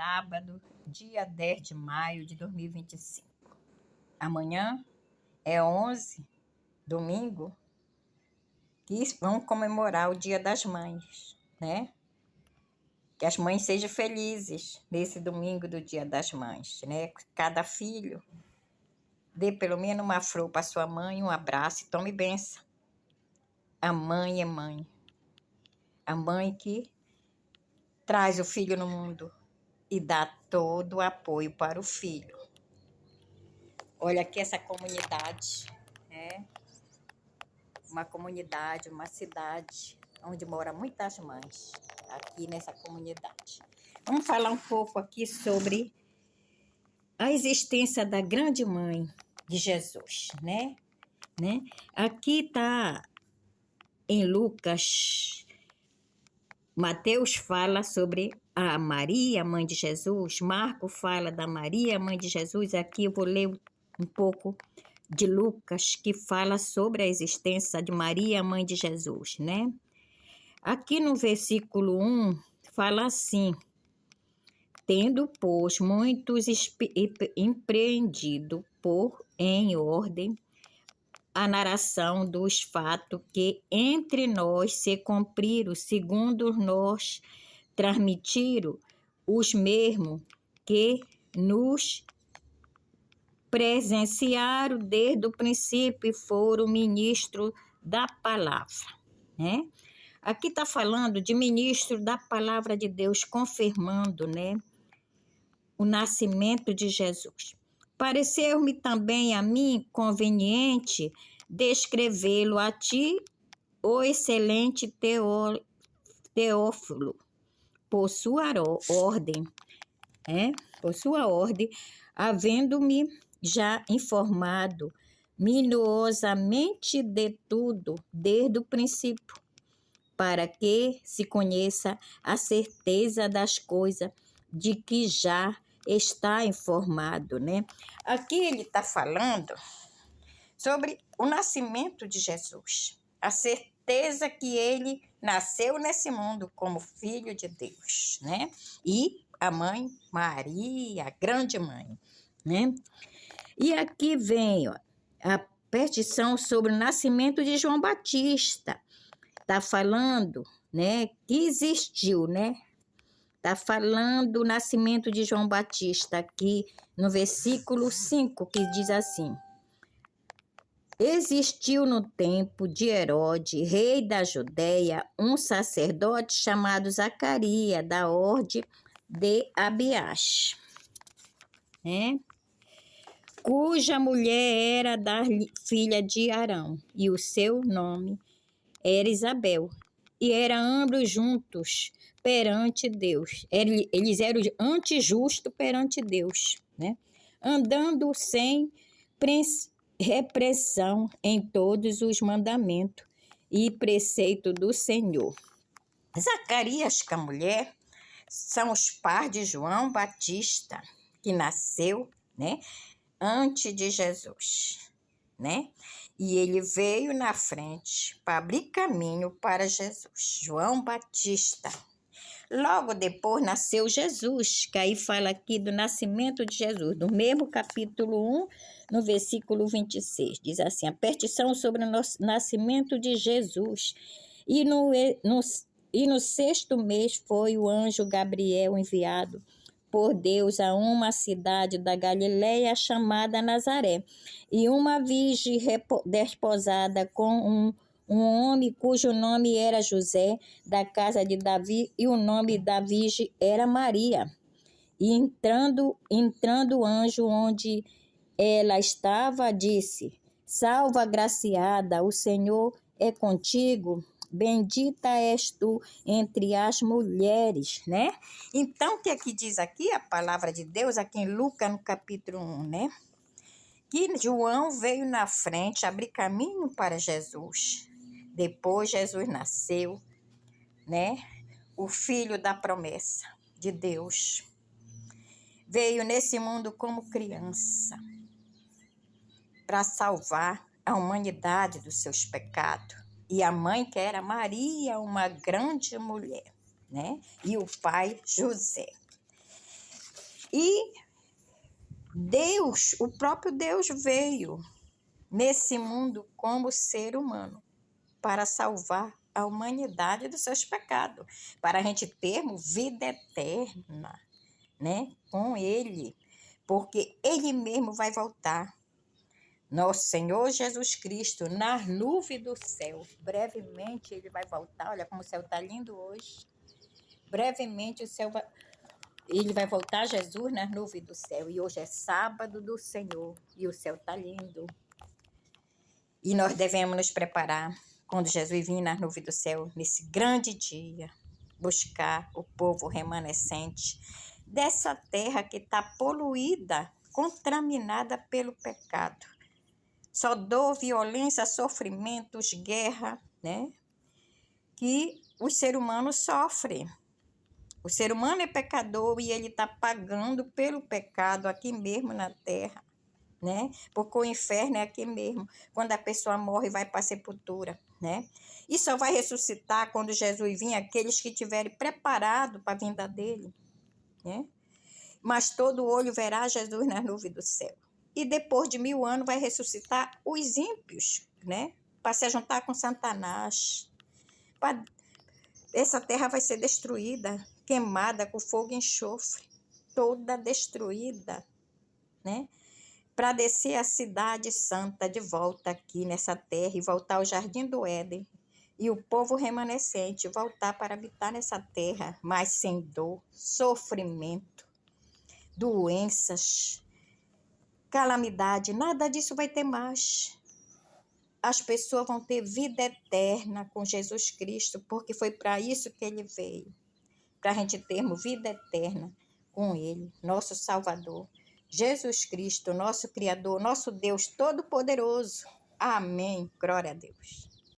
sábado, dia 10 de maio de 2025. Amanhã é 11, domingo, que vamos comemorar o Dia das Mães, né? Que as mães sejam felizes nesse domingo do Dia das Mães, né? Cada filho dê pelo menos uma flor para sua mãe, um abraço e tome bênção. A mãe é mãe. A mãe que traz o filho no mundo e dá todo o apoio para o filho. Olha aqui essa comunidade, né? Uma comunidade, uma cidade onde moram muitas mães, aqui nessa comunidade. Vamos falar um pouco aqui sobre a existência da grande mãe de Jesus, né? Aqui está em Lucas, Mateus fala sobre a Maria, mãe de Jesus, Marcos fala da Maria, mãe de Jesus. Aqui eu vou ler um pouco de Lucas, que fala sobre a existência de Maria, mãe de Jesus, né? Aqui no versículo 1, fala assim: tendo, pois, muitos empreendido por em ordem a narração dos fatos que entre nós se cumpriram, segundo nós transmitiram os mesmos que nos presenciaram desde o princípio e foram ministros da palavra, né? Aqui está falando de ministro da palavra de Deus, confirmando, né, o nascimento de Jesus. Pareceu-me também a mim conveniente descrevê-lo a ti, o excelente Teófilo, por sua ordem, havendo-me já informado minuciosamente de tudo desde o princípio, para que se conheça a certeza das coisas de que já está informado, né? Aqui ele está falando sobre o nascimento de Jesus, a certeza que ele nasceu nesse mundo como filho de Deus, né? E a mãe Maria, a grande mãe, né? E aqui vem, ó, a petição sobre o nascimento de João Batista. Está falando, né, que existiu, né? Está falando do nascimento de João Batista aqui no versículo 5, que diz assim: existiu no tempo de Herodes, rei da Judéia, um sacerdote chamado Zacarias, da ordem de Abiás, né? Cuja mulher era da filha de Arão, e o seu nome era Isabel, e eram ambos juntos perante Deus. Eles eram antijustos perante Deus, né? Andando sem repressão em todos os mandamentos e preceito do Senhor. Zacarias, com a mulher, são os pais de João Batista, que nasceu, né, antes de Jesus, né? E ele veio na frente para abrir caminho para Jesus, João Batista. Logo depois nasceu Jesus, que aí fala aqui do nascimento de Jesus, no mesmo capítulo 1, no versículo 26. Diz assim: a petição sobre o nascimento de Jesus. E no sexto mês foi o anjo Gabriel enviado por Deus a uma cidade da Galileia chamada Nazaré, e uma virgem desposada com um homem cujo nome era José, da casa de Davi, e o nome da virgem era Maria. E entrando o anjo onde ela estava, disse: salva, agraciada, o Senhor é contigo. Bendita és tu entre as mulheres, né? Então, o que aqui diz aqui, a palavra de Deus, aqui em Lucas, no capítulo 1, né? Que João veio na frente abrir caminho para Jesus. Depois Jesus nasceu, né? O filho da promessa de Deus. Veio nesse mundo como criança para salvar a humanidade dos seus pecados. E a mãe, que era Maria, uma grande mulher, né? E o pai, José. E Deus, o próprio Deus veio nesse mundo como ser humano para salvar a humanidade dos seus pecados, para a gente termos vida eterna, né, com Ele, porque Ele mesmo vai voltar. Nosso Senhor Jesus Cristo, nas nuvens do céu. Brevemente Ele vai voltar. Olha como o céu está lindo hoje. Brevemente Ele vai voltar, Jesus, nas nuvens do céu. E hoje é sábado do Senhor. E o céu está lindo. E nós devemos nos preparar, quando Jesus vir nas nuvens do céu, nesse grande dia, buscar o povo remanescente dessa terra que está poluída, contaminada pelo pecado. Só dor, violência, sofrimentos, guerra, né? Que o ser humano sofre. O ser humano é pecador e ele está pagando pelo pecado aqui mesmo na terra, né? Porque o inferno é aqui mesmo. Quando a pessoa morre, vai para a sepultura, né? E só vai ressuscitar quando Jesus vir aqueles que estiverem preparados para a vinda dele, né? Mas todo olho verá Jesus nas nuvens do céu. E depois de 1000 anos vai ressuscitar os ímpios, né? Para se juntar com Satanás. Essa terra vai ser destruída, queimada com fogo e enxofre, toda destruída, né? Para descer a cidade santa de volta aqui nessa terra e voltar ao jardim do Éden. E o povo remanescente voltar para habitar nessa terra, mas sem dor, sofrimento, doenças, calamidade, nada disso vai ter mais. As pessoas vão ter vida eterna com Jesus Cristo, porque foi para isso que ele veio, para a gente termos vida eterna com ele, nosso Salvador, Jesus Cristo, nosso Criador, nosso Deus Todo-Poderoso. Amém. Glória a Deus.